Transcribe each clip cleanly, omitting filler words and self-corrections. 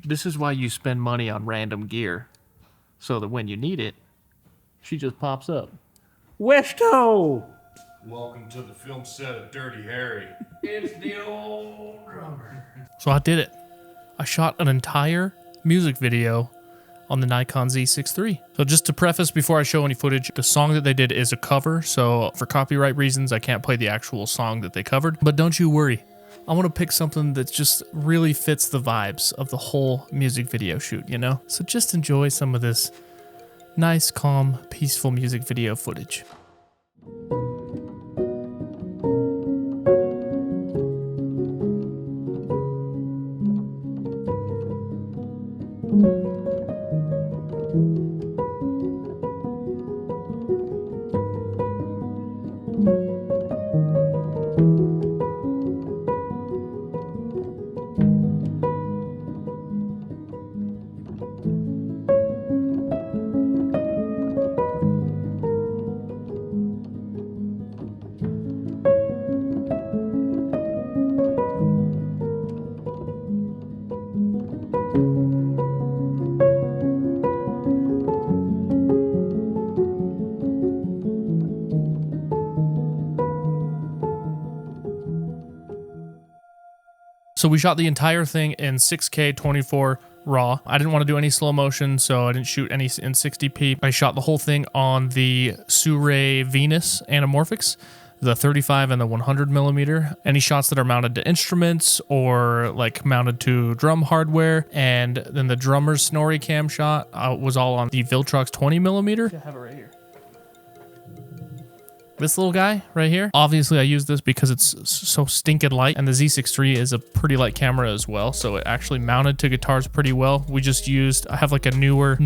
This is why you spend money on random gear, so that when you need it, she just pops up. Westo! Welcome to the film set of Dirty Harry. It's the old drummer. So I did it. I shot an entire music video on the Nikon Z6III. So just to preface before I show any footage, the song that they did is a cover, so for copyright reasons, I can't play the actual song that they covered. But don't you worry. I want to pick something that just really fits the vibes of the whole music video shoot, you know? So just enjoy some of this nice, calm, peaceful music video footage. So we shot the entire thing in 6K 24 RAW. I didn't want to do any slow motion, so I didn't shoot any in 60p. I shot the whole thing on the Sirui Venus anamorphics, the 35 and the 100 millimeter. Any shots that are mounted to instruments or like mounted to drum hardware, and then the drummer's Snorri cam shot was all on the Viltrox 20 millimeter. I have it right here. This little guy right here. Obviously, I use this because it's so stinking light, and the Z6III is a pretty light camera as well, so it actually mounted to guitars pretty well. We just used, I have like a newer.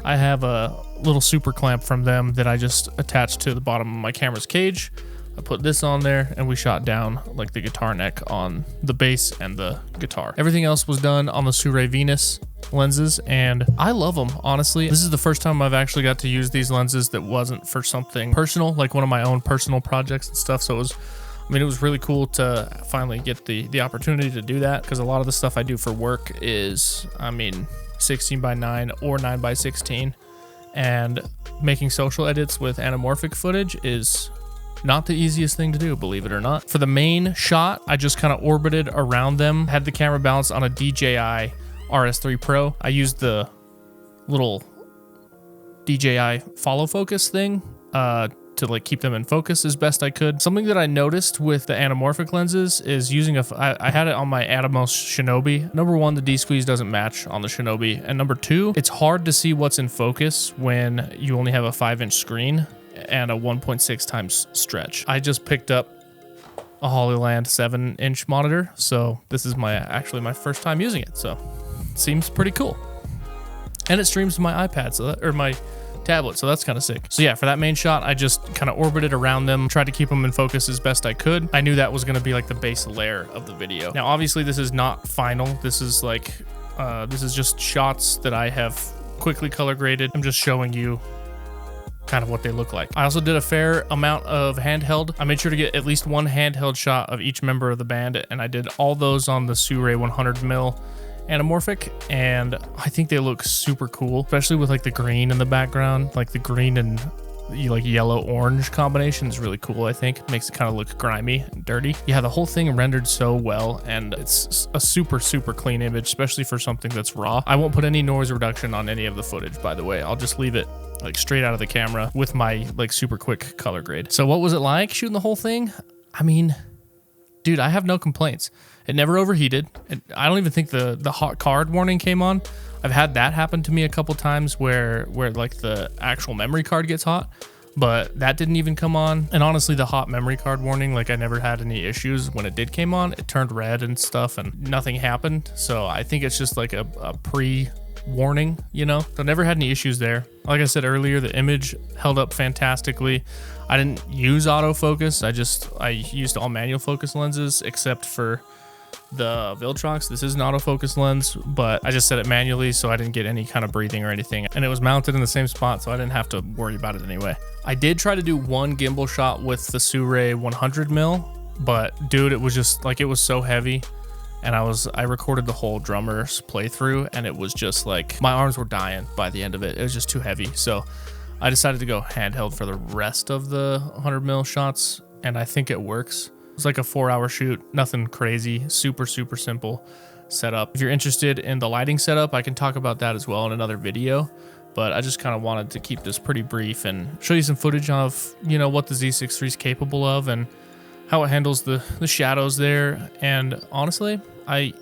I have a little super clamp from them that I just attached to the bottom of my camera's cage. I put this on there, and we shot down like the guitar neck on the bass and the guitar. Everything else was done on the Sirui Venus lenses, and I love them, honestly. This is the first time I've actually got to use these lenses that wasn't for something personal, like one of my own personal projects and stuff. So it was really cool to finally get the opportunity to do that, because a lot of the stuff I do for work is, 16:9 or 9:16, and making social edits with anamorphic footage is not the easiest thing to do, believe it or not. For the main shot, I just kind of orbited around them, had the camera balanced on a DJI RS3 Pro. I used the little DJI follow focus thing to like keep them in focus as best I could. Something that I noticed with the anamorphic lenses is using I had it on my Atomos Shinobi. Number one, the D-squeeze doesn't match on the Shinobi. And number two, it's hard to see what's in focus when you only have a 5-inch screen and a 1.6 times stretch. I just picked up a Hollyland 7-inch monitor, so this is actually my first time using it, so it seems pretty cool. And it streams to my iPad, or my tablet, so that's kind of sick. So yeah, for that main shot, I just kind of orbited around them, tried to keep them in focus as best I could. I knew that was going to be like the base layer of the video. Now, obviously, this is not final. This is like, this is just shots that I have quickly color graded. I'm just showing you kind of what they look like. I also did a fair amount of handheld. I made sure to get at least one handheld shot of each member of the band, and I did all those on the Sirui 100mm anamorphic, and I think they look super cool, especially with like the green in the background. Like the green and like yellow orange combination is really cool. I think it makes it kind of look grimy and dirty. Yeah, the whole thing rendered so well, and it's a super clean image, especially for something that's raw. I won't put any noise reduction on any of the footage, by the way. I'll just leave it like straight out of the camera with my like super quick color grade. So what was it like shooting the whole thing? I mean, dude, I have no complaints. It never overheated. I don't even think the hot card warning came on. I've had that happen to me a couple times where like the actual memory card gets hot, but that didn't even come on. And honestly, the hot memory card warning, like I never had any issues when it did came on. It turned red and stuff and nothing happened. So I think it's just like a pre-warning, you know? So I never had any issues there. Like I said earlier, the image held up fantastically. I didn't use autofocus. I used all manual focus lenses except for the Viltrox. This is an autofocus lens, but I just set it manually so I didn't get any kind of breathing or anything, and it was mounted in the same spot, so I didn't have to worry about it anyway. I did try to do one gimbal shot with the Sirui 100mm, but dude, it was just like, it was so heavy and I recorded the whole drummer's playthrough, and it was just like my arms were dying by the end of it. It was just too heavy. So I decided to go handheld for the rest of the 100mm shots, and I think it works. It's like a 4-hour shoot, nothing crazy, super simple setup. If you're interested in the lighting setup, I can talk about that as well in another video, but I just kind of wanted to keep this pretty brief and show you some footage of, you know, what the Z6III is capable of and how it handles the shadows there. And honestly, I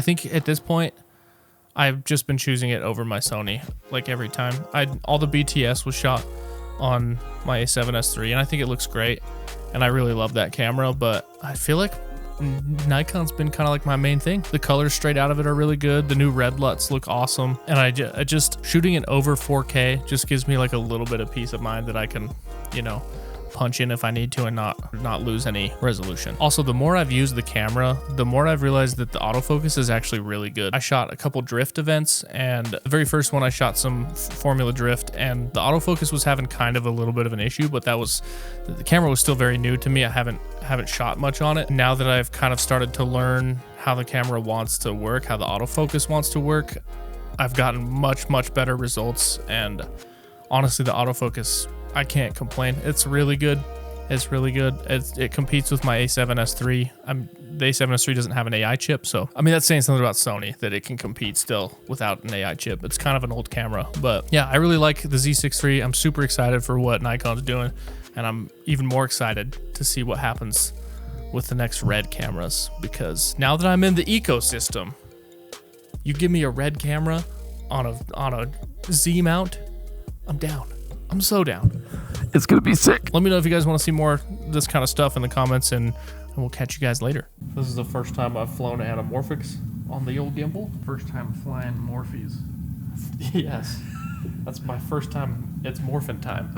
think at this point, I've just been choosing it over my Sony, like every time. All the BTS was shot on my A7S III, and I think it looks great, and I really love that camera, but I feel like Nikon's been kind of like my main thing. The colors straight out of it are really good. The new red LUTs look awesome, and I just shooting it over 4K just gives me like a little bit of peace of mind that I can, you know, punch in if I need to and not lose any resolution. Also, the more I've used the camera, the more I've realized that the autofocus is actually really good. I shot a couple drift events, and the very first one I shot some formula drift, and the autofocus was having kind of a little bit of an issue, but the camera was still very new to me. I haven't shot much on it. Now that I've kind of started to learn how the camera wants to work, how the autofocus wants to work, I've gotten much better results, and honestly, the autofocus, I can't complain. It's really good. It's really good. It competes with my A7S III. The A7S III doesn't have an AI chip, so I mean that's saying something about Sony that it can compete still without an AI chip. It's kind of an old camera, but yeah, I really like the Z6III. I'm super excited for what Nikon's doing, and I'm even more excited to see what happens with the next Red cameras, because now that I'm in the ecosystem, you give me a Red camera on a Z mount, I'm down. I'm so down. It's gonna be sick. Let me know if you guys want to see more of this kind of stuff in the comments, and we'll catch you guys later. This is the first time I've flown anamorphics on the old gimbal. First time flying Morphes. Yes. That's my first time. It's morphin' time.